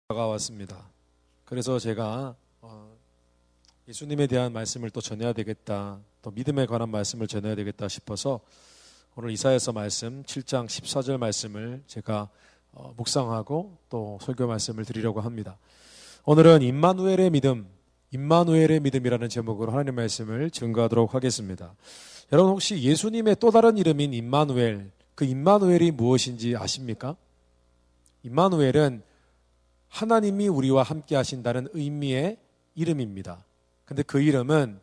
다가왔습니다. 그래서 제가 예수님에 대한 말씀을 또 전해야 되겠다, 또 믿음에 관한 말씀을 전해야 되겠다 싶어서 오늘 이사야서 말씀 7장 14절 말씀을 제가 묵상하고 또 설교 말씀을 드리려고 합니다. 오늘은 임마누엘의 믿음이라는 제목으로 하나님의 말씀을 증거하도록 하겠습니다. 여러분 혹시 예수님의 또 다른 이름인 임마누엘, 그 임마누엘이 무엇인지 아십니까? 임마누엘은 하나님이 우리와 함께 하신다는 의미의 이름입니다. 근데 그 이름은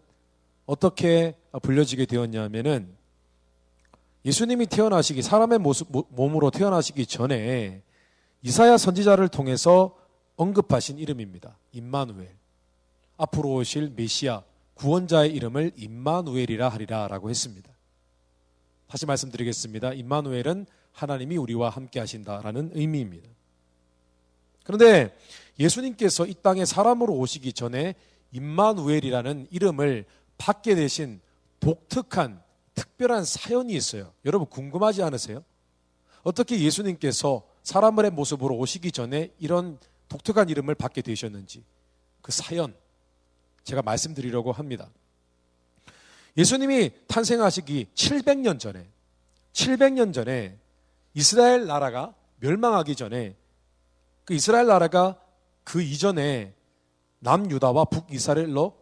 어떻게 불려지게 되었냐면은 예수님이 사람의 몸으로 태어나시기 전에 이사야 선지자를 통해서 언급하신 이름입니다. 임마누엘. 앞으로 오실 메시아, 구원자의 이름을 임마누엘이라 하리라 라고 했습니다. 다시 말씀드리겠습니다. 임마누엘은 하나님이 우리와 함께 하신다라는 의미입니다. 그런데 예수님께서 이 땅에 사람으로 오시기 전에 임마누엘이라는 이름을 받게 되신 독특한 특별한 사연이 있어요. 여러분 궁금하지 않으세요? 어떻게 예수님께서 사람의 모습으로 오시기 전에 이런 독특한 이름을 받게 되셨는지 그 사연 제가 말씀드리려고 합니다. 예수님이 탄생하시기 700년 전에 이스라엘 나라가 멸망하기 전에 그 이스라엘 나라가 그 이전에 남유다와 북이스라엘로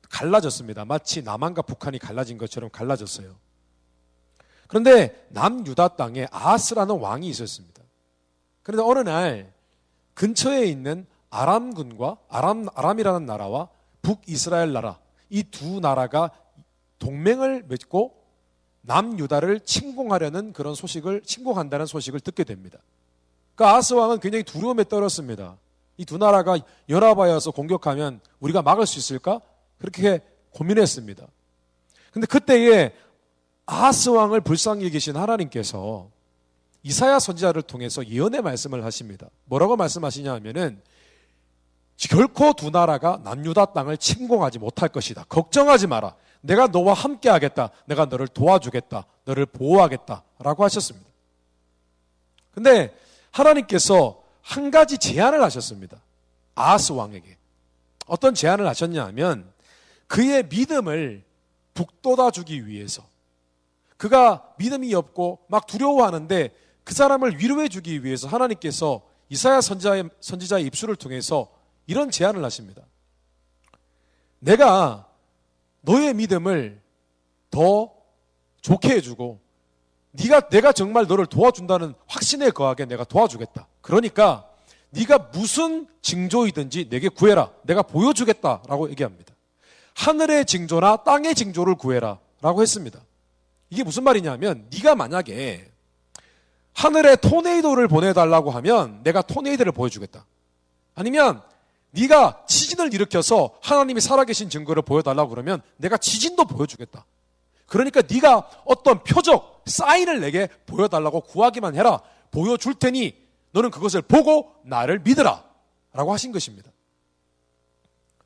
갈라졌습니다. 마치 남한과 북한이 갈라진 것처럼 갈라졌어요. 그런데 남유다 땅에 아하스라는 왕이 있었습니다. 그런데 어느 날 근처에 있는 아람군과 아람이라는 나라와 북이스라엘 나라, 이 두 나라가 동맹을 맺고 남유다를 침공한다는 소식을 듣게 됩니다. 그 아하스 왕은 굉장히 두려움에 떨었습니다. 이 두 나라가 연합하여서 공격하면 우리가 막을 수 있을까? 그렇게 고민했습니다. 근데 그때에 아하스 왕을 불쌍히 여기신 하나님께서 이사야 선지자를 통해서 예언의 말씀을 하십니다. 뭐라고 말씀하시냐 하면은 결코 두 나라가 남유다 땅을 침공하지 못할 것이다. 걱정하지 마라. 내가 너와 함께 하겠다. 내가 너를 도와주겠다. 너를 보호하겠다. 라고 하셨습니다. 근데 하나님께서 한 가지 제안을 하셨습니다. 아하스 왕에게. 어떤 제안을 하셨냐 하면 그의 믿음을 북돋아 주기 위해서, 그가 믿음이 없고 막 두려워하는데 그 사람을 위로해 주기 위해서 하나님께서 이사야 선지자의 입술을 통해서 이런 제안을 하십니다. 내가 너의 믿음을 더 좋게 해주고 내가 정말 너를 도와준다는 확신에 거하게 내가 도와주겠다. 그러니까 네가 무슨 징조이든지 내게 구해라. 내가 보여주겠다라고 얘기합니다. 하늘의 징조나 땅의 징조를 구해라 라고 했습니다. 이게 무슨 말이냐면 네가 만약에 하늘에 토네이도를 보내달라고 하면 내가 토네이도를 보여주겠다. 아니면 네가 지진을 일으켜서 하나님이 살아계신 증거를 보여달라고 그러면 내가 지진도 보여주겠다. 그러니까 네가 어떤 표적, 사인을 내게 보여달라고 구하기만 해라. 보여줄 테니 너는 그것을 보고 나를 믿으라 라고 하신 것입니다.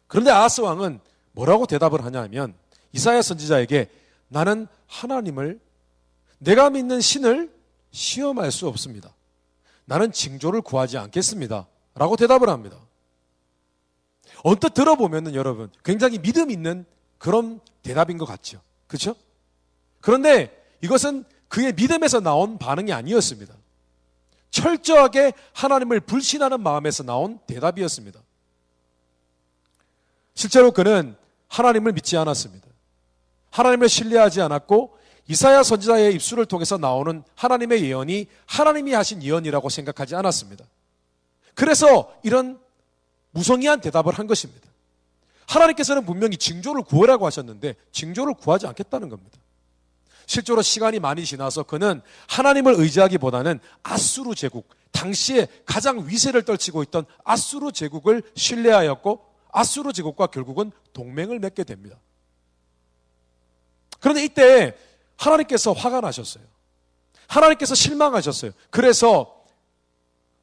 그런데 아하스 왕은 뭐라고 대답을 하냐면 이사야 선지자에게 나는 하나님을, 내가 믿는 신을 시험할 수 없습니다. 나는 징조를 구하지 않겠습니다 라고 대답을 합니다. 언뜻 들어보면은 여러분 굉장히 믿음 있는 그런 대답인 것 같죠. 그렇죠? 그런데 이것은 그의 믿음에서 나온 반응이 아니었습니다. 철저하게 하나님을 불신하는 마음에서 나온 대답이었습니다. 실제로 그는 하나님을 믿지 않았습니다. 하나님을 신뢰하지 않았고 이사야 선지자의 입술을 통해서 나오는 하나님의 예언이 하나님이 하신 예언이라고 생각하지 않았습니다. 그래서 이런 무성의한 대답을 한 것입니다. 하나님께서는 분명히 징조를 구하라고 하셨는데 징조를 구하지 않겠다는 겁니다. 실제로 시간이 많이 지나서 그는 하나님을 의지하기보다는 아수르 제국, 당시에 가장 위세를 떨치고 있던 아수르 제국을 신뢰하였고 아수르 제국과 결국은 동맹을 맺게 됩니다. 그런데 이때 하나님께서 화가 나셨어요. 하나님께서 실망하셨어요. 그래서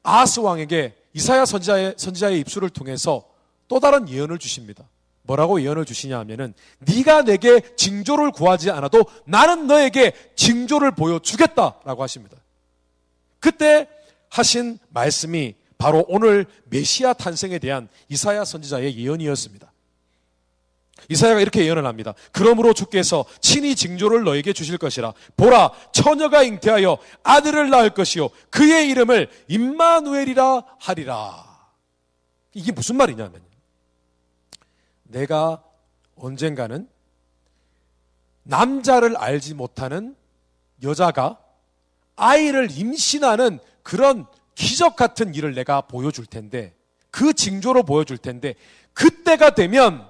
아하스 왕에게 이사야 선지자의 입술을 통해서 또 다른 예언을 주십니다. 뭐라고 예언을 주시냐 하면은 네가 내게 징조를 구하지 않아도 나는 너에게 징조를 보여주겠다라고 하십니다. 그때 하신 말씀이 바로 오늘 메시아 탄생에 대한 이사야 선지자의 예언이었습니다. 이사야가 이렇게 예언을 합니다. 그러므로 주께서 친히 징조를 너에게 주실 것이라. 보라, 처녀가 잉태하여 아들을 낳을 것이요 그의 이름을 임마누엘이라 하리라. 이게 무슨 말이냐면, 내가 언젠가는 남자를 알지 못하는 여자가 아이를 임신하는 그런 기적 같은 일을 내가 보여줄 텐데, 그 징조로 보여줄 텐데, 그때가 되면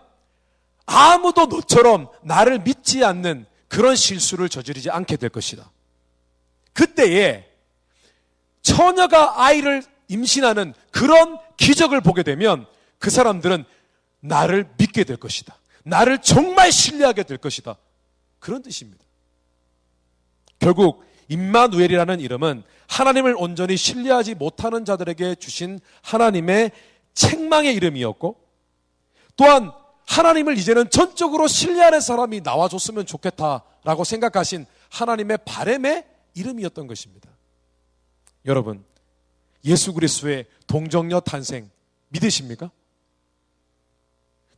아무도 너처럼 나를 믿지 않는 그런 실수를 저지르지 않게 될 것이다. 그때에 처녀가 아이를 임신하는 그런 기적을 보게 되면 그 사람들은 나를 믿게 될 것이다. 나를 정말 신뢰하게 될 것이다. 그런 뜻입니다. 결국 임마누엘이라는 이름은 하나님을 온전히 신뢰하지 못하는 자들에게 주신 하나님의 책망의 이름이었고, 또한 하나님을 이제는 전적으로 신뢰하는 사람이 나와줬으면 좋겠다라고 생각하신 하나님의 바람의 이름이었던 것입니다. 여러분, 예수 그리스도의 동정녀 탄생 믿으십니까?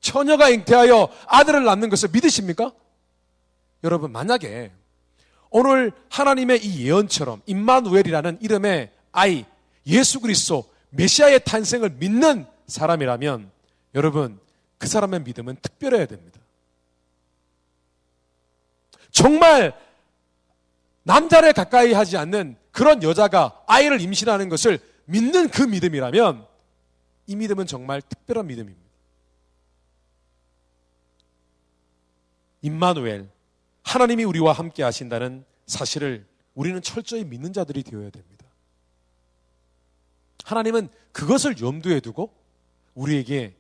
처녀가 잉태하여 아들을 낳는 것을 믿으십니까? 여러분, 만약에 오늘 하나님의 이 예언처럼 임마누엘이라는 이름의 아이 예수 그리스도 메시아의 탄생을 믿는 사람이라면 여러분, 그 사람의 믿음은 특별해야 됩니다. 정말 남자를 가까이 하지 않는 그런 여자가 아이를 임신하는 것을 믿는 그 믿음이라면 이 믿음은 정말 특별한 믿음입니다. 임마누엘, 하나님이 우리와 함께 하신다는 사실을 우리는 철저히 믿는 자들이 되어야 됩니다. 하나님은 그것을 염두에 두고 우리에게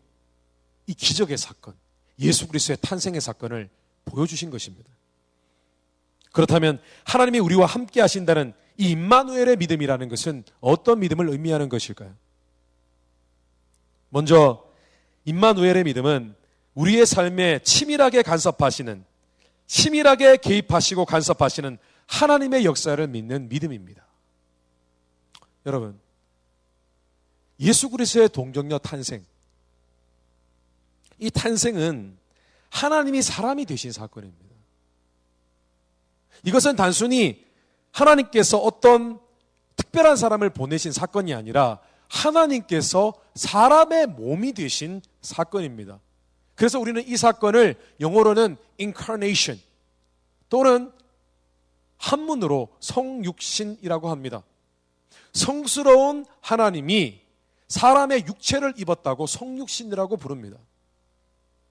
이 기적의 사건, 예수 그리스도의 탄생의 사건을 보여주신 것입니다. 그렇다면 하나님이 우리와 함께 하신다는 이 임마누엘의 믿음이라는 것은 어떤 믿음을 의미하는 것일까요? 먼저 임마누엘의 믿음은 우리의 삶에 치밀하게 간섭하시는, 치밀하게 개입하시고 간섭하시는 하나님의 역사를 믿는 믿음입니다. 여러분, 예수 그리스도의 동정녀 탄생, 이 탄생은 하나님이 사람이 되신 사건입니다. 이것은 단순히 하나님께서 어떤 특별한 사람을 보내신 사건이 아니라 하나님께서 사람의 몸이 되신 사건입니다. 그래서 우리는 이 사건을 영어로는 incarnation 또는 한문으로 성육신이라고 합니다. 성스러운 하나님이 사람의 육체를 입었다고 성육신이라고 부릅니다.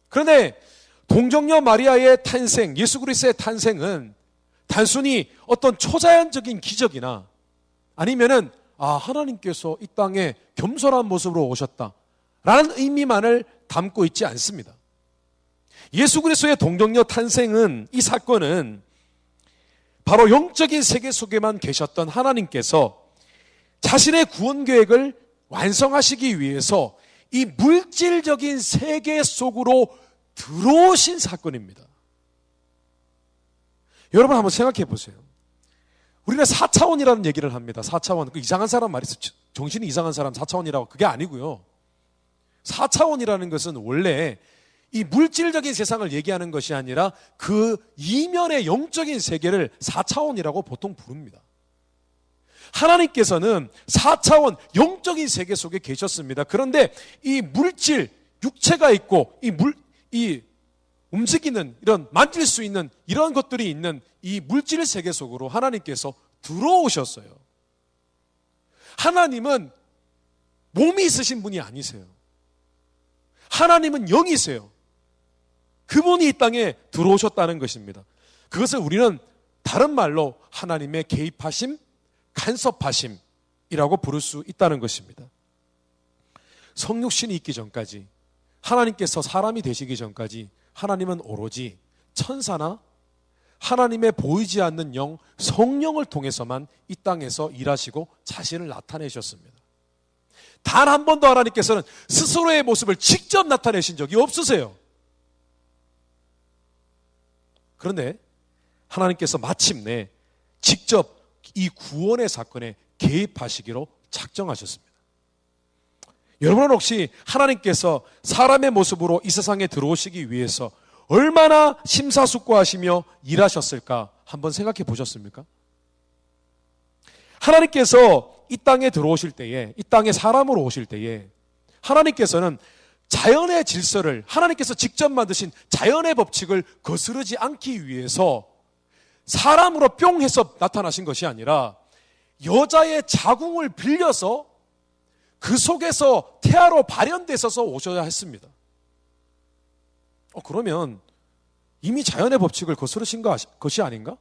그런데 동정녀 마리아의 탄생, 예수 그리스도의 탄생은 단순히 어떤 초자연적인 기적이나 아니면은 하나님께서 이 땅에 겸손한 모습으로 오셨다라는 의미만을 담고 있지 않습니다. 예수 그리스도의 동정녀 탄생은, 이 사건은 바로 영적인 세계 속에만 계셨던 하나님께서 자신의 구원 계획을 완성하시기 위해서 이 물질적인 세계 속으로 들어오신 사건입니다. 여러분 한번 생각해 보세요. 우리는 4차원이라는 얘기를 합니다. 4차원. 그 이상한 사람 말이 있어. 정신이 이상한 사람 4차원이라고. 그게 아니고요. 4차원이라는 것은 원래 이 물질적인 세상을 얘기하는 것이 아니라 그 이면의 영적인 세계를 4차원이라고 보통 부릅니다. 하나님께서는 4차원 영적인 세계 속에 계셨습니다. 그런데 이 물질, 육체가 있고 이 움직이는, 이런 만질 수 있는 이런 것들이 있는 이 물질 세계 속으로 하나님께서 들어오셨어요. 하나님은 몸이 있으신 분이 아니세요. 하나님은 영이세요. 그분이 이 땅에 들어오셨다는 것입니다. 그것을 우리는 다른 말로 하나님의 개입하심, 간섭하심이라고 부를 수 있다는 것입니다. 성육신이 있기 전까지, 하나님께서 사람이 되시기 전까지 하나님은 오로지 천사나 하나님의 보이지 않는 영, 성령을 통해서만 이 땅에서 일하시고 자신을 나타내셨습니다. 단 한 번도 하나님께서는 스스로의 모습을 직접 나타내신 적이 없으세요. 그런데 하나님께서 마침내 직접 이 구원의 사건에 개입하시기로 작정하셨습니다. 여러분은 혹시 하나님께서 사람의 모습으로 이 세상에 들어오시기 위해서 얼마나 심사숙고하시며 일하셨을까 한번 생각해 보셨습니까? 하나님께서 이 땅에 들어오실 때에, 이 땅에 사람으로 오실 때에 하나님께서는 자연의 질서를, 하나님께서 직접 만드신 자연의 법칙을 거스르지 않기 위해서 사람으로 뿅 해서 나타나신 것이 아니라 여자의 자궁을 빌려서 그 속에서 태아로 발현되셔서 오셔야 했습니다. 그러면 이미 자연의 법칙을 거스르신 것이 아닌가?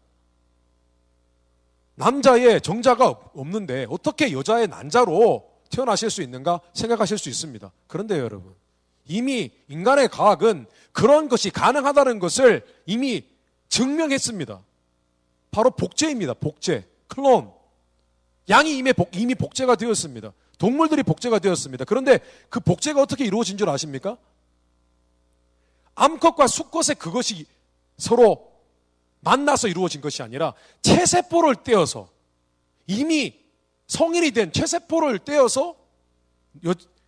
남자의 정자가 없는데 어떻게 여자의 난자로 태어나실 수 있는가 생각하실 수 있습니다. 그런데 여러분, 이미 인간의 과학은 그런 것이 가능하다는 것을 이미 증명했습니다. 바로 복제입니다. 복제, 클론. 양이 이미 복제가 되었습니다. 동물들이 복제가 되었습니다. 그런데 그 복제가 어떻게 이루어진 줄 아십니까? 암컷과 수컷의 그것이 서로 만나서 이루어진 것이 아니라 체세포를 떼어서, 이미 성인이 된 체세포를 떼어서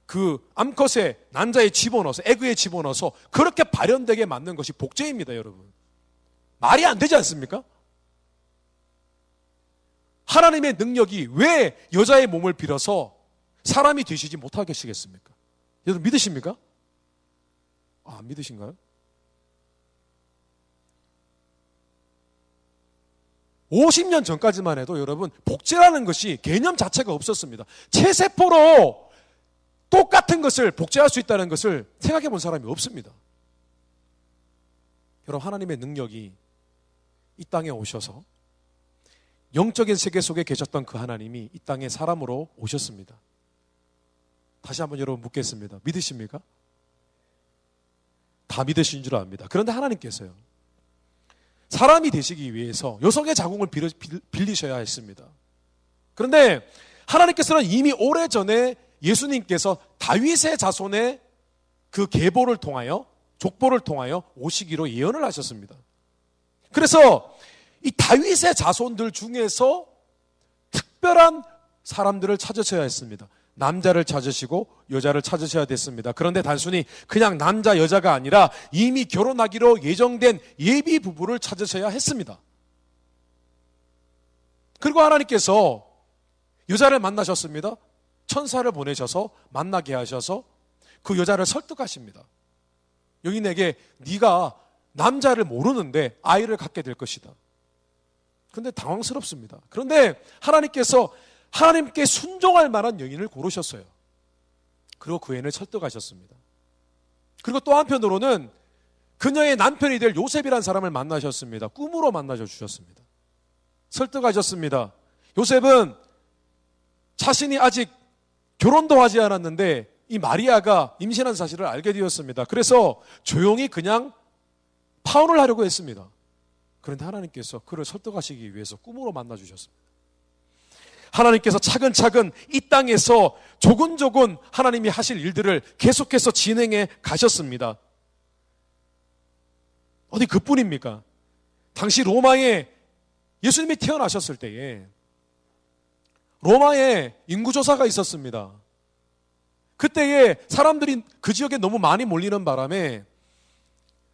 그 암컷의 난자에 집어넣어서, 에그에 집어넣어서 그렇게 발현되게 만든 것이 복제입니다, 여러분. 말이 안 되지 않습니까? 하나님의 능력이 왜 여자의 몸을 빌어서 사람이 되시지 못하겠습니까? 여러분 믿으십니까? 안 믿으신가요? 50년 전까지만 해도 여러분 복제라는 것이 개념 자체가 없었습니다. 체세포로 똑같은 것을 복제할 수 있다는 것을 생각해 본 사람이 없습니다. 여러분, 하나님의 능력이 이 땅에 오셔서 영적인 세계 속에 계셨던 그 하나님이 이 땅에 사람으로 오셨습니다. 다시 한번 여러분 묻겠습니다. 믿으십니까? 다 믿으신 줄 압니다. 그런데 하나님께서요, 사람이 되시기 위해서 여성의 자궁을 빌리셔야 했습니다. 그런데 하나님께서는 이미 오래전에 예수님께서 다윗의 자손의 그 계보를 통하여, 족보를 통하여 오시기로 예언을 하셨습니다. 그래서 이 다윗의 자손들 중에서 특별한 사람들을 찾으셔야 했습니다. 남자를 찾으시고 여자를 찾으셔야 됐습니다. 그런데 단순히 그냥 남자, 여자가 아니라 이미 결혼하기로 예정된 예비 부부를 찾으셔야 했습니다. 그리고 하나님께서 여자를 만나셨습니다. 천사를 보내셔서 만나게 하셔서 그 여자를 설득하십니다. 여인에게 네가 남자를 모르는데 아이를 갖게 될 것이다. 그런데 당황스럽습니다. 그런데 하나님께서 하나님께 순종할 만한 여인을 고르셨어요. 그리고 그 여인을 설득하셨습니다. 그리고 또 한편으로는 그녀의 남편이 될 요셉이라는 사람을 만나셨습니다. 꿈으로 만나셔 주셨습니다. 설득하셨습니다. 요셉은 자신이 아직 결혼도 하지 않았는데 이 마리아가 임신한 사실을 알게 되었습니다. 그래서 조용히 그냥 파혼을 하려고 했습니다. 그런데 하나님께서 그를 설득하시기 위해서 꿈으로 만나 주셨습니다. 하나님께서 차근차근 이 땅에서 조근조근 하나님이 하실 일들을 계속해서 진행해 가셨습니다. 어디 그뿐입니까? 당시 로마에 예수님이 태어나셨을 때에 로마에 인구조사가 있었습니다. 그때에 사람들이 그 지역에 너무 많이 몰리는 바람에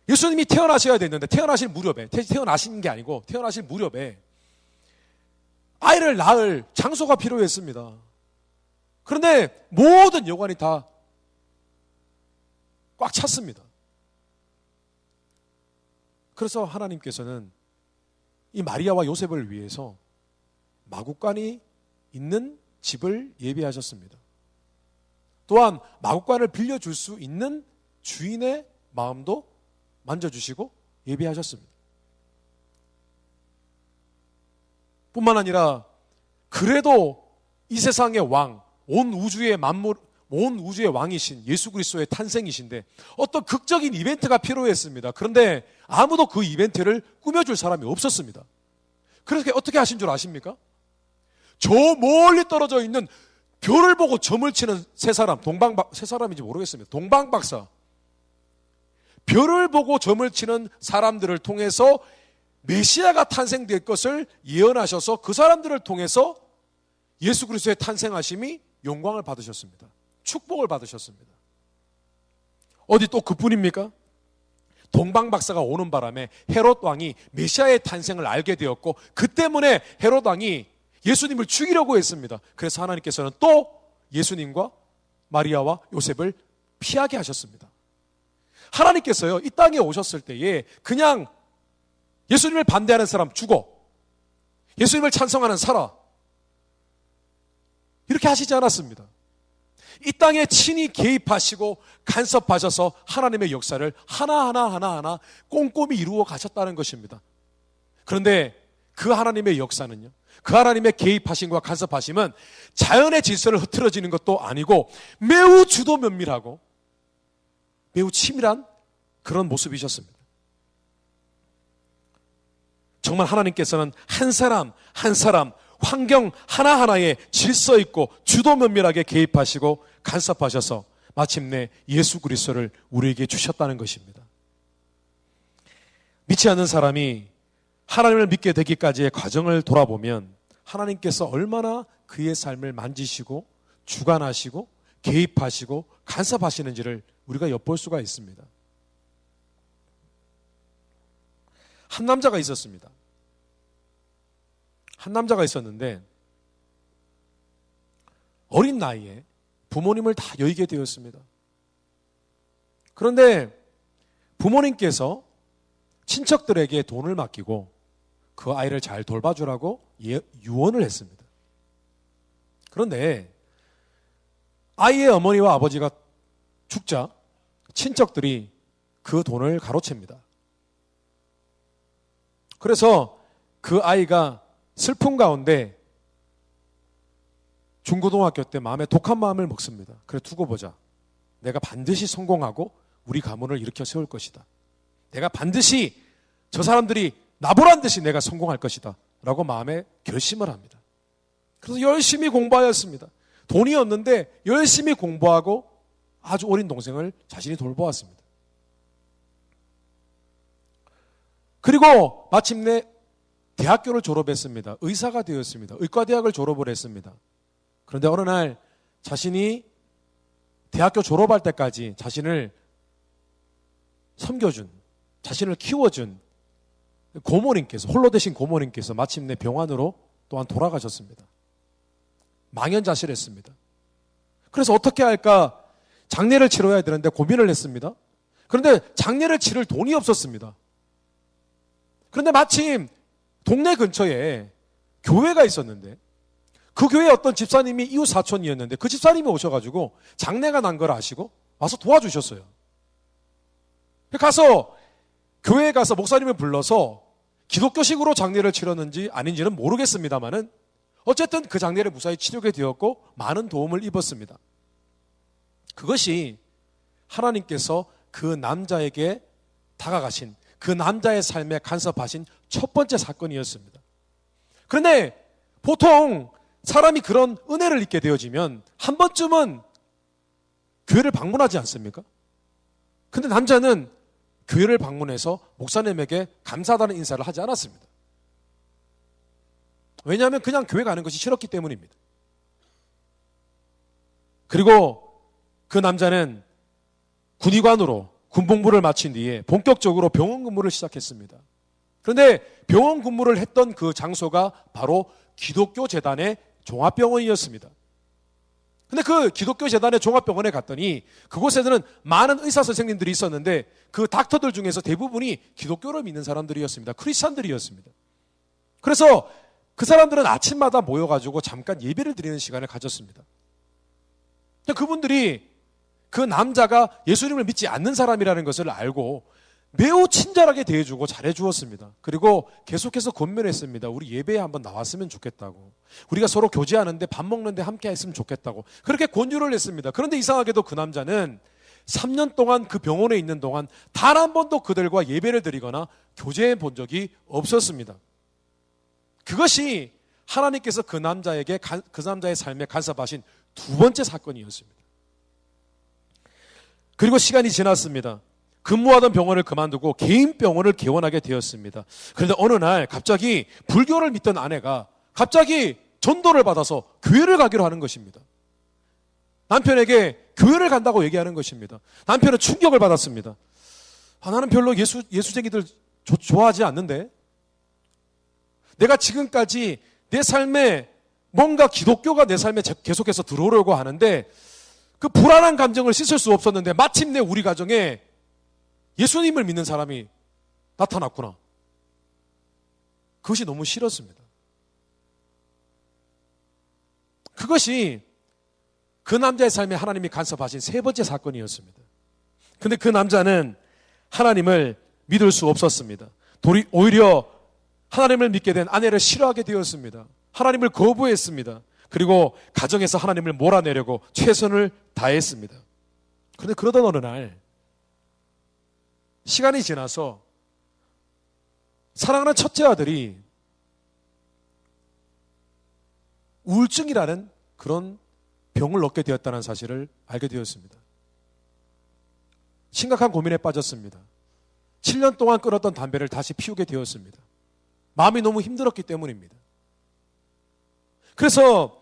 예수님이 태어나셔야 됐는데, 태어나실 무렵에, 태어나신 게 아니고 태어나실 무렵에 아이를 낳을 장소가 필요했습니다. 그런데 모든 여관이 다 꽉 찼습니다. 그래서 하나님께서는 이 마리아와 요셉을 위해서 마구간이 있는 집을 예비하셨습니다. 또한 마구간을 빌려줄 수 있는 주인의 마음도 만져주시고 예비하셨습니다. 뿐만 아니라 그래도 이 세상의 왕, 온 우주의 만물, 온 우주의 왕이신 예수 그리스도의 탄생이신데 어떤 극적인 이벤트가 필요했습니다. 그런데 아무도 그 이벤트를 꾸며줄 사람이 없었습니다. 그래서 어떻게 하신 줄 아십니까? 저 멀리 떨어져 있는 별을 보고 점을 치는 세 사람인지 모르겠습니다. 동방박사. 별을 보고 점을 치는 사람들을 통해서 메시아가 탄생될 것을 예언하셔서 그 사람들을 통해서 예수 그리스도의 탄생하심이 영광을 받으셨습니다. 축복을 받으셨습니다. 어디 또 그뿐입니까? 동방 박사가 오는 바람에 헤롯 왕이 메시아의 탄생을 알게 되었고, 그 때문에 헤롯 왕이 예수님을 죽이려고 했습니다. 그래서 하나님께서는 또 예수님과 마리아와 요셉을 피하게 하셨습니다. 하나님께서요, 이 땅에 오셨을 때에 그냥 예수님을 반대하는 사람 죽어, 예수님을 찬성하는 살아, 이렇게 하시지 않았습니다. 이 땅에 친히 개입하시고 간섭하셔서 하나님의 역사를 하나하나 꼼꼼히 이루어 가셨다는 것입니다. 그런데 그 하나님의 역사는요, 그 하나님의 개입하심과 간섭하심은 자연의 질서를 흐트러지는 것도 아니고 매우 주도 면밀하고 매우 치밀한 그런 모습이셨습니다. 정말 하나님께서는 한 사람 한 사람 환경 하나하나에 질서 있고 주도 면밀하게 개입하시고 간섭하셔서 마침내 예수 그리스도를 우리에게 주셨다는 것입니다. 믿지 않는 사람이 하나님을 믿게 되기까지의 과정을 돌아보면 하나님께서 얼마나 그의 삶을 만지시고 주관하시고 개입하시고 간섭하시는지를 우리가 엿볼 수가 있습니다. 한 남자가 있었습니다. 한 남자가 있었는데 어린 나이에 부모님을 다 여의게 되었습니다. 그런데 부모님께서 친척들에게 돈을 맡기고 그 아이를 잘 돌봐주라고 유언을 했습니다. 그런데 아이의 어머니와 아버지가 죽자 친척들이 그 돈을 가로챕니다. 그래서 그 아이가 슬픔 가운데 중고등학교 때 마음에 독한 마음을 먹습니다. 그래 두고 보자. 내가 반드시 성공하고 우리 가문을 일으켜 세울 것이다. 내가 반드시 저 사람들이 나보란 듯이 내가 성공할 것이다 라고 마음에 결심을 합니다. 그래서 열심히 공부하였습니다. 돈이 없는데 열심히 공부하고 아주 어린 동생을 자신이 돌보았습니다. 그리고 마침내 대학교를 졸업했습니다. 의사가 되었습니다. 의과대학을 졸업을 했습니다. 그런데 어느 날 자신이 대학교 졸업할 때까지 자신을 섬겨준, 자신을 키워준 고모님께서, 홀로 되신 고모님께서 마침내 병환으로 또한 돌아가셨습니다. 망연자실했습니다. 그래서 어떻게 할까? 장례를 치러야 되는데 고민을 했습니다. 그런데 장례를 치를 돈이 없었습니다. 그런데 마침 동네 근처에 교회가 있었는데 그 교회에 어떤 집사님이 이웃 사촌이었는데 그 집사님이 오셔가지고 장례가 난 걸 아시고 와서 도와주셨어요. 가서 교회에 가서 목사님을 불러서 기독교식으로 장례를 치렀는지 아닌지는 모르겠습니다만은 어쨌든 그 장례를 무사히 치르게 되었고 많은 도움을 입었습니다. 그것이 하나님께서 그 남자에게 다가가신, 그 남자의 삶에 간섭하신 첫 번째 사건이었습니다. 그런데 보통 사람이 그런 은혜를 입게 되어지면 한 번쯤은 교회를 방문하지 않습니까? 근데 남자는 교회를 방문해서 목사님에게 감사하다는 인사를 하지 않았습니다. 왜냐하면 그냥 교회 가는 것이 싫었기 때문입니다. 그리고 그 남자는 군의관으로 군복무를 마친 뒤에 본격적으로 병원 근무를 시작했습니다. 그런데 병원 근무를 했던 그 장소가 바로 기독교 재단의 종합병원이었습니다. 근데 그 기독교 재단의 종합병원에 갔더니 그곳에는 많은 의사 선생님들이 있었는데 그 닥터들 중에서 대부분이 기독교를 믿는 사람들이었습니다. 크리스찬들이었습니다. 그래서 그 사람들은 아침마다 모여가지고 잠깐 예배를 드리는 시간을 가졌습니다. 그분들이 그 남자가 예수님을 믿지 않는 사람이라는 것을 알고 매우 친절하게 대해주고 잘해주었습니다. 그리고 계속해서 권면했습니다. 우리 예배에 한번 나왔으면 좋겠다고. 우리가 서로 교제하는데 밥 먹는데 함께 했으면 좋겠다고. 그렇게 권유를 했습니다. 그런데 이상하게도 그 남자는 3년 동안 그 병원에 있는 동안 단 한 번도 그들과 예배를 드리거나 교제해 본 적이 없었습니다. 그것이 하나님께서 그 남자에게, 그 남자의 삶에 간섭하신 두 번째 사건이었습니다. 그리고 시간이 지났습니다. 근무하던 병원을 그만두고 개인 병원을 개원하게 되었습니다. 그런데 어느 날 갑자기 불교를 믿던 아내가 갑자기 전도를 받아서 교회를 가기로 하는 것입니다. 남편에게 교회를 간다고 얘기하는 것입니다. 남편은 충격을 받았습니다. 나는 별로 예수쟁이들 좋아하지 않는데, 내가 지금까지 내 삶에 뭔가 기독교가 내 삶에 계속해서 들어오려고 하는데 그 불안한 감정을 씻을 수 없었는데 마침내 우리 가정에 예수님을 믿는 사람이 나타났구나. 그것이 너무 싫었습니다. 그것이 그 남자의 삶에 하나님이 간섭하신 세 번째 사건이었습니다. 그런데 그 남자는 하나님을 믿을 수 없었습니다. 오히려 하나님을 믿게 된 아내를 싫어하게 되었습니다. 하나님을 거부했습니다. 그리고 가정에서 하나님을 몰아내려고 최선을 다했습니다. 그런데 그러던 어느 날 시간이 지나서 사랑하는 첫째 아들이 우울증이라는 그런 병을 얻게 되었다는 사실을 알게 되었습니다. 심각한 고민에 빠졌습니다. 7년 동안 끊었던 담배를 다시 피우게 되었습니다. 마음이 너무 힘들었기 때문입니다. 그래서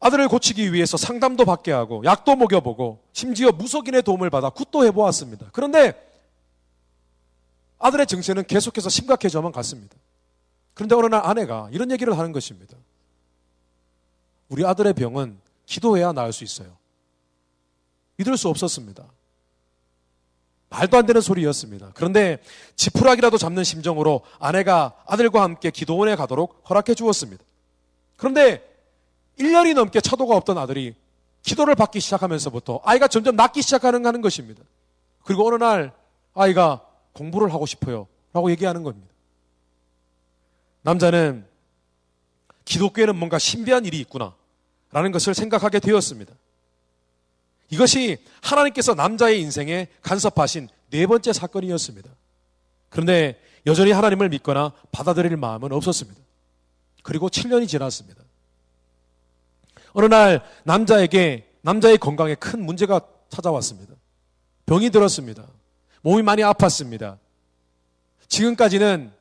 아들을 고치기 위해서 상담도 받게 하고 약도 먹여보고 심지어 무속인의 도움을 받아 굿도 해보았습니다. 그런데 아들의 증세는 계속해서 심각해져만 갔습니다. 그런데 어느 날 아내가 이런 얘기를 하는 것입니다. 우리 아들의 병은 기도해야 나을 수 있어요. 믿을 수 없었습니다. 말도 안 되는 소리였습니다. 그런데 지푸라기라도 잡는 심정으로 아내가 아들과 함께 기도원에 가도록 허락해 주었습니다. 그런데 1년이 넘게 차도가 없던 아들이 기도를 받기 시작하면서부터 아이가 점점 낫기 시작하는 것입니다. 그리고 어느 날 아이가 공부를 하고 싶어요 라고 얘기하는 겁니다. 남자는 기독교에는 뭔가 신비한 일이 있구나 라는 것을 생각하게 되었습니다. 이것이 하나님께서 남자의 인생에 간섭하신 네 번째 사건이었습니다. 그런데 여전히 하나님을 믿거나 받아들일 마음은 없었습니다. 그리고 7년이 지났습니다. 어느 날 남자의 건강에 큰 문제가 찾아왔습니다. 병이 들었습니다. 몸이 많이 아팠습니다. 지금까지는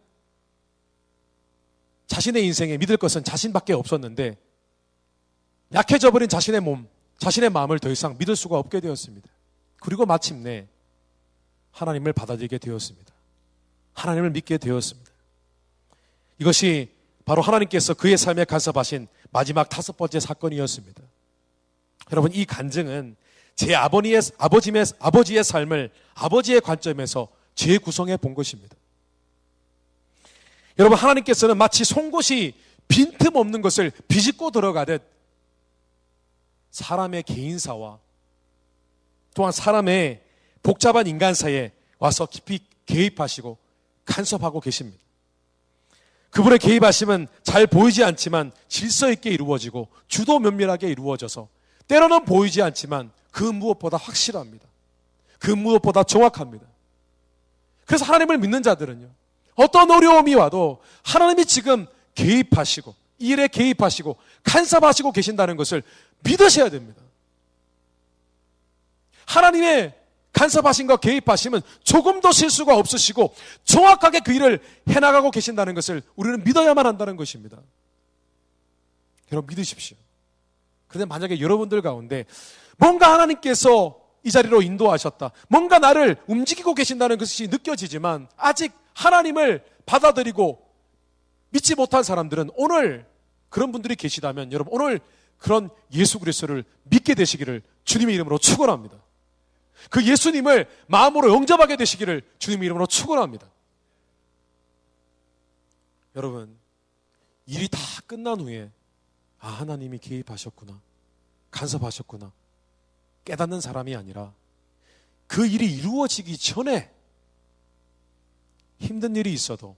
자신의 인생에 믿을 것은 자신밖에 없었는데 약해져 버린 자신의 몸, 자신의 마음을 더 이상 믿을 수가 없게 되었습니다. 그리고 마침내 하나님을 받아들이게 되었습니다. 하나님을 믿게 되었습니다. 이것이 바로 하나님께서 그의 삶에 간섭하신 마지막 5번째 사건이었습니다. 여러분, 이 간증은 제 아버지의 삶을 아버지의 관점에서 재구성해 본 것입니다. 여러분, 하나님께서는 마치 송곳이 빈틈없는 것을 비집고 들어가듯 사람의 개인사와 또한 사람의 복잡한 인간사에 와서 깊이 개입하시고 간섭하고 계십니다. 그분의 개입하심은 잘 보이지 않지만 질서 있게 이루어지고 주도 면밀하게 이루어져서 때로는 보이지 않지만 그 무엇보다 확실합니다. 그 무엇보다 정확합니다. 그래서 하나님을 믿는 자들은요, 어떤 어려움이 와도 하나님이 지금 개입하시고 이 일에 개입하시고 간섭하시고 계신다는 것을 믿으셔야 됩니다. 하나님의 간섭하심과 개입하심은 조금도 실수가 없으시고 정확하게 그 일을 해나가고 계신다는 것을 우리는 믿어야만 한다는 것입니다. 여러분, 믿으십시오. 그런데 만약에 여러분들 가운데 뭔가 하나님께서 이 자리로 인도하셨다, 뭔가 나를 움직이고 계신다는 것이 느껴지지만 아직 하나님을 받아들이고 믿지 못한 사람들은, 오늘 그런 분들이 계시다면 여러분, 오늘 그런 예수 그리스도를 믿게 되시기를 주님의 이름으로 축원합니다. 그 예수님을 마음으로 영접하게 되시기를 주님의 이름으로 축원합니다. 여러분, 일이 다 끝난 후에 하나님이 개입하셨구나, 간섭하셨구나 깨닫는 사람이 아니라 그 일이 이루어지기 전에 힘든 일이 있어도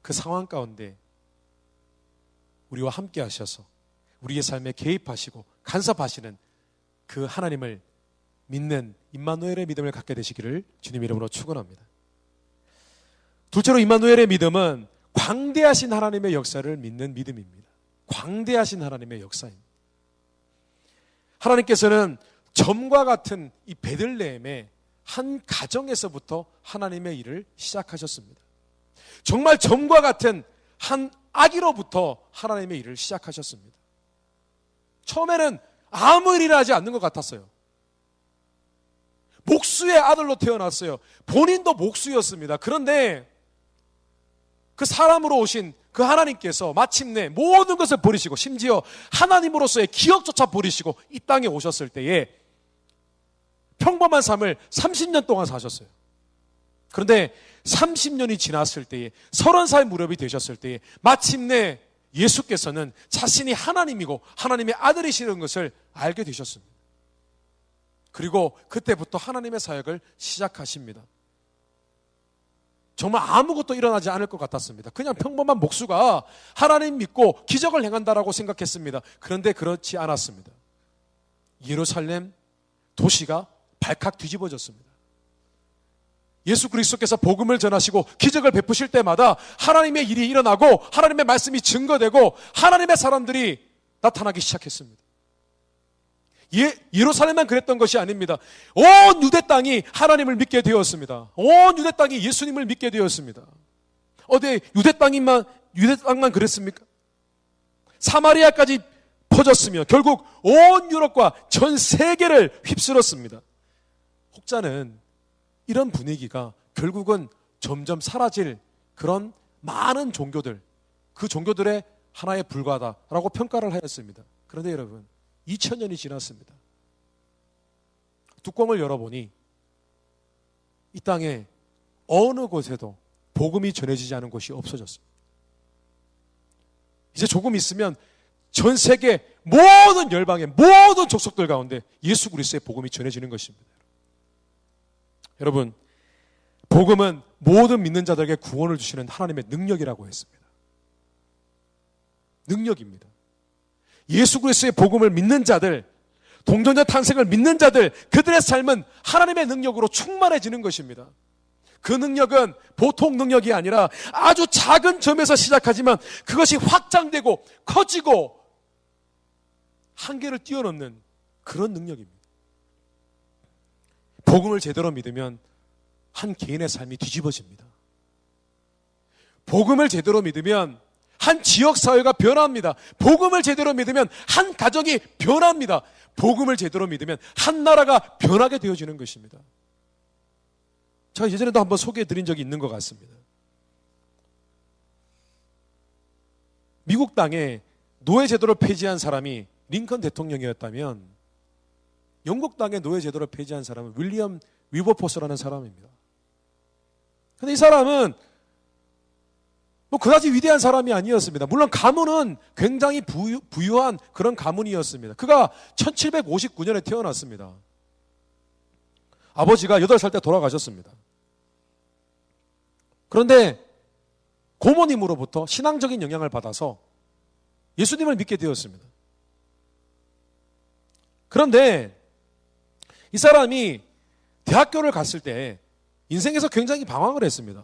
그 상황 가운데 우리와 함께 하셔서 우리의 삶에 개입하시고 간섭하시는 그 하나님을 믿는 임마누엘의 믿음을 갖게 되시기를 주님 이름으로 축원합니다. 둘째로 임마누엘의 믿음은 광대하신 하나님의 역사를 믿는 믿음입니다. 광대하신 하나님의 역사입니다. 하나님께서는 점과 같은 이 베들레헴의 한 가정에서부터 하나님의 일을 시작하셨습니다. 정말 점과 같은 한 아기로부터 하나님의 일을 시작하셨습니다. 처음에는 아무 일이나 하지 않는 것 같았어요. 목수의 아들로 태어났어요. 본인도 목수였습니다. 그런데 그 사람으로 오신 그 하나님께서 마침내 모든 것을 버리시고 심지어 하나님으로서의 기억조차 버리시고 이 땅에 오셨을 때에 평범한 삶을 30년 동안 사셨어요. 그런데 30년이 지났을 때에 30살 무렵이 되셨을 때에 마침내 예수께서는 자신이 하나님이고 하나님의 아들이시는 것을 알게 되셨습니다. 그리고 그때부터 하나님의 사역을 시작하십니다. 정말 아무것도 일어나지 않을 것 같았습니다. 그냥 평범한 목수가 하나님 믿고 기적을 행한다라고 생각했습니다. 그런데 그렇지 않았습니다. 예루살렘 도시가 발칵 뒤집어졌습니다. 예수 그리스도께서 복음을 전하시고 기적을 베푸실 때마다 하나님의 일이 일어나고 하나님의 말씀이 증거되고 하나님의 사람들이 나타나기 시작했습니다. 예루살렘만 그랬던 것이 아닙니다. 온 유대 땅이 하나님을 믿게 되었습니다. 온 유대 땅이 예수님을 믿게 되었습니다. 어디 유대 땅만 그랬습니까? 사마리아까지 퍼졌으며 결국 온 유럽과 전 세계를 휩쓸었습니다. 혹자는 이런 분위기가 결국은 점점 사라질 그런 많은 종교들, 그 종교들의 하나에 불과하다라고 평가를 하였습니다. 그런데 여러분, 2000년이 지났습니다. 뚜껑을 열어보니 이 땅에 어느 곳에도 복음이 전해지지 않은 곳이 없어졌습니다. 이제 조금 있으면 전 세계 모든 열방의 모든 족속들 가운데 예수 그리스도의 복음이 전해지는 것입니다. 여러분, 복음은 모든 믿는 자들에게 구원을 주시는 하나님의 능력이라고 했습니다. 능력입니다. 예수 그리스도의 복음을 믿는 자들, 동정녀 탄생을 믿는 자들, 그들의 삶은 하나님의 능력으로 충만해지는 것입니다. 그 능력은 보통 능력이 아니라 아주 작은 점에서 시작하지만 그것이 확장되고 커지고 한계를 뛰어넘는 그런 능력입니다. 복음을 제대로 믿으면 한 개인의 삶이 뒤집어집니다. 복음을 제대로 믿으면 한 지역사회가 변합니다. 복음을 제대로 믿으면 한 가정이 변합니다. 복음을 제대로 믿으면 한 나라가 변하게 되어지는 것입니다. 제가 예전에도 한번 소개해드린 적이 있는 것 같습니다. 미국 땅에 노예제도를 폐지한 사람이 링컨 대통령이었다면 영국 땅에 노예제도를 폐지한 사람은 윌리엄 위버포스라는 사람입니다. 그런데 이 사람은 그다지 위대한 사람이 아니었습니다. 물론 가문은 굉장히 부유한 그런 가문이었습니다. 그가 1759년에 태어났습니다. 아버지가 8살 때 돌아가셨습니다. 그런데 고모님으로부터 신앙적인 영향을 받아서 예수님을 믿게 되었습니다. 그런데 이 사람이 대학교를 갔을 때 인생에서 굉장히 방황을 했습니다.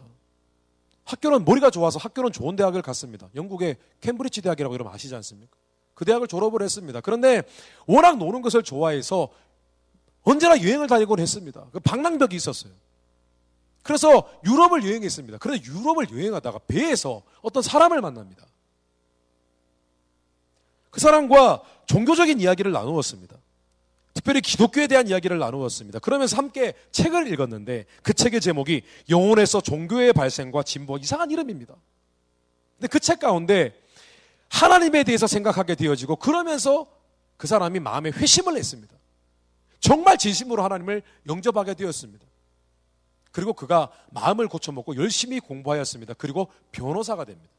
학교는 머리가 좋아서 학교는 좋은 대학을 갔습니다. 영국의 캠브리지 대학이라고 여러분 아시지 않습니까? 그 대학을 졸업을 했습니다. 그런데 워낙 노는 것을 좋아해서 언제나 여행을 다니곤 했습니다. 그 방랑벽이 있었어요. 그래서 유럽을 여행했습니다. 그런데 유럽을 여행하다가 배에서 어떤 사람을 만납니다. 그 사람과 종교적인 이야기를 나누었습니다. 특별히 기독교에 대한 이야기를 나누었습니다. 그러면서 함께 책을 읽었는데 그 책의 제목이 영혼에서 종교의 발생과 진보, 이상한 이름입니다. 근데 그 책 가운데 하나님에 대해서 생각하게 되어지고 그러면서 그 사람이 마음에 회심을 했습니다. 정말 진심으로 하나님을 영접하게 되었습니다. 그리고 그가 마음을 고쳐먹고 열심히 공부하였습니다. 그리고 변호사가 됩니다.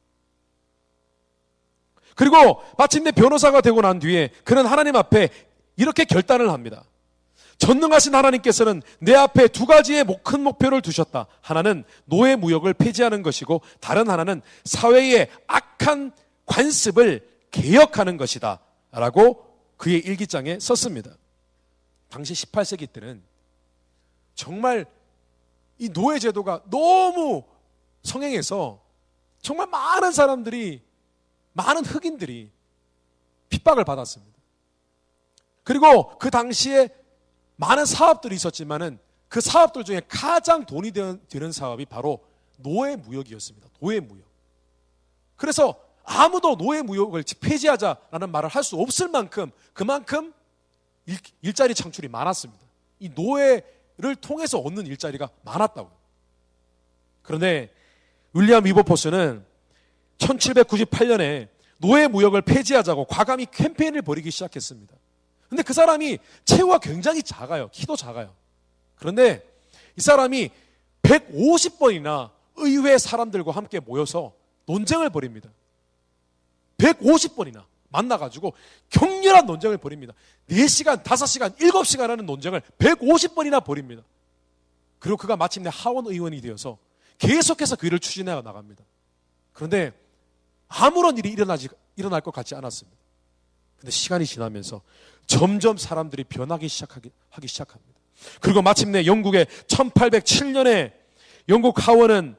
그리고 마침내 변호사가 되고 난 뒤에 그는 하나님 앞에 이렇게 결단을 합니다. 전능하신 하나님께서는 내 앞에 두 가지의 큰 목표를 두셨다. 하나는 노예 무역을 폐지하는 것이고 다른 하나는 사회의 악한 관습을 개혁하는 것이다 라고 그의 일기장에 썼습니다. 당시 18세기 때는 정말 이 노예 제도가 너무 성행해서 정말 많은 사람들이, 많은 흑인들이 핍박을 받았습니다. 그리고 그 당시에 많은 사업들이 있었지만은 그 사업들 중에 가장 돈이 되는 사업이 바로 노예 무역이었습니다. 노예 무역. 그래서 아무도 노예 무역을 폐지하자라는 말을 할 수 없을 만큼 그만큼 일자리 창출이 많았습니다. 이 노예를 통해서 얻는 일자리가 많았다고요. 그런데 윌리엄 위버포스는 1798년에 노예 무역을 폐지하자고 과감히 캠페인을 벌이기 시작했습니다. 근데 그 사람이 체구가 굉장히 작아요. 키도 작아요. 그런데 이 사람이 150번이나 의회 사람들과 함께 모여서 논쟁을 벌입니다. 150번이나 만나가지고 격렬한 논쟁을 벌입니다. 4시간, 5시간, 7시간 하는 논쟁을 150번이나 벌입니다. 그리고 그가 마침내 하원 의원이 되어서 계속해서 그 일을 추진해 나갑니다. 그런데 아무런 일이 일어날 것 같지 않았습니다. 그런데 시간이 지나면서 점점 사람들이 변하기 시작합니다. 그리고 마침내 영국의 1807년에 영국 하원은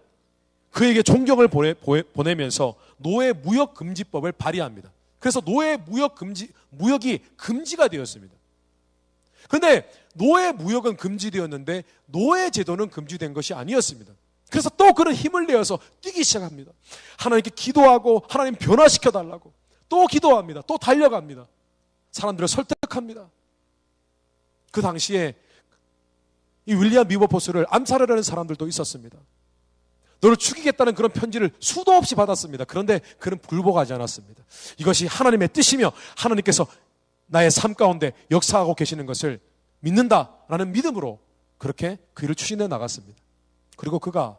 그에게 존경을 보내면서 노예 무역 금지법을 발의합니다. 그래서 노예 무역이 금지가 되었습니다. 그런데 노예 무역은 금지되었는데 노예 제도는 금지된 것이 아니었습니다. 그래서 또 그는 힘을 내어서 뛰기 시작합니다. 하나님께 기도하고 하나님 변화시켜달라고 또 기도합니다. 또 달려갑니다. 사람들을 설득합니다. 그 당시에 이 윌리엄 위버포스를 암살하려는 사람들도 있었습니다. 너를 죽이겠다는 그런 편지를 수도 없이 받았습니다. 그런데 그는 굴복하지 않았습니다. 이것이 하나님의 뜻이며 하나님께서 나의 삶 가운데 역사하고 계시는 것을 믿는다라는 믿음으로 그렇게 그 일을 추진해 나갔습니다. 그리고 그가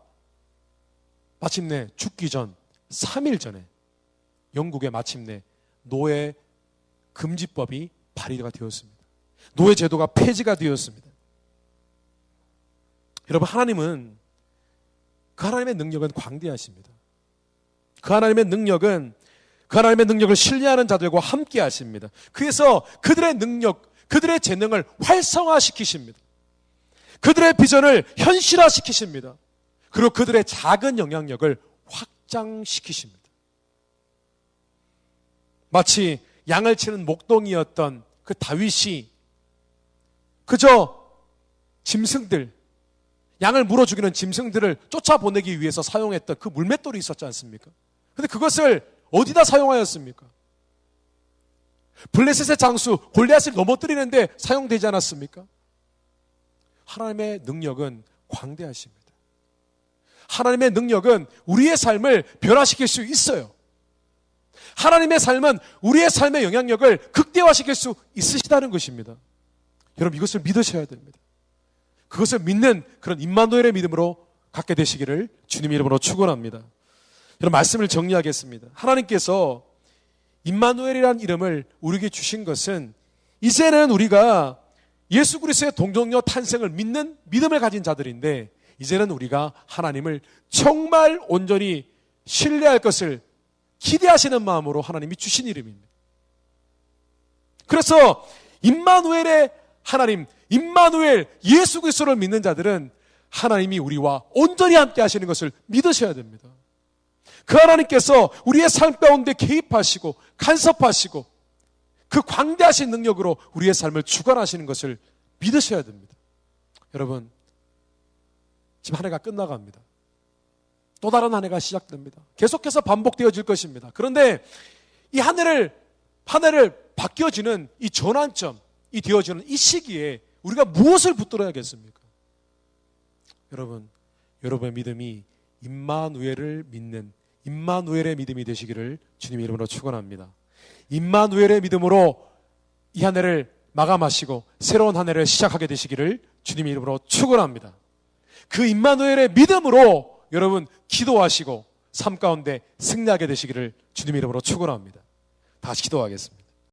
마침내 죽기 전 3일 전에 영국에 마침내 노예 금지법이 발의가 되었습니다. 노예 제도가 폐지가 되었습니다. 여러분, 하나님은 그 하나님의 능력은 광대하십니다. 그 하나님의 능력을 신뢰하는 자들과 함께 하십니다. 그래서 그들의 능력, 그들의 재능을 활성화시키십니다. 그들의 비전을 현실화시키십니다. 그리고 그들의 작은 영향력을 확장시키십니다. 마치 양을 치는 목동이었던 그 다윗이 그저 짐승들, 양을 물어 죽이는 짐승들을 쫓아보내기 위해서 사용했던 그 물맷돌이 있었지 않습니까? 그런데 그것을 어디다 사용하였습니까? 블레셋의 장수 골리앗을 넘어뜨리는데 사용되지 않았습니까? 하나님의 능력은 광대하십니다. 하나님의 능력은 우리의 삶을 변화시킬 수 있어요. 하나님의 삶은 우리의 삶의 영향력을 극대화시킬 수 있으시다는 것입니다. 여러분, 이것을 믿으셔야 됩니다. 그것을 믿는 그런 임마누엘의 믿음으로 갖게 되시기를 주님 이름으로 축원합니다. 여러분, 말씀을 정리하겠습니다. 하나님께서 임마누엘이라는 이름을 우리에게 주신 것은 이제는 우리가 예수 그리스도의 동정녀 탄생을 믿는 믿음을 가진 자들인데 이제는 우리가 하나님을 정말 온전히 신뢰할 것을 기대하시는 마음으로 하나님이 주신 이름입니다. 그래서 임마누엘의 하나님, 임마누엘 예수 그리스도를 믿는 자들은 하나님이 우리와 온전히 함께 하시는 것을 믿으셔야 됩니다. 그 하나님께서 우리의 삶 가운데 개입하시고 간섭하시고 그 광대하신 능력으로 우리의 삶을 주관하시는 것을 믿으셔야 됩니다. 여러분, 지금 한 해가 끝나갑니다. 또 다른 한 해가 시작됩니다. 계속해서 반복되어질 것입니다. 그런데 이 한 해를 바뀌어지는 이 전환점이 되어지는 이 시기에 우리가 무엇을 붙들어야겠습니까? 여러분, 여러분의 믿음이 임마누엘을 믿는 임마누엘의 믿음이 되시기를 주님 이름으로 축원합니다. 임마누엘의 믿음으로 이 한 해를 마감하시고 새로운 한 해를 시작하게 되시기를 주님 이름으로 축원합니다. 그 임마누엘의 믿음으로 여러분 기도하시고 삶 가운데 승리하게 되시기를 주님 이름으로 축원합니다. 다시 기도하겠습니다.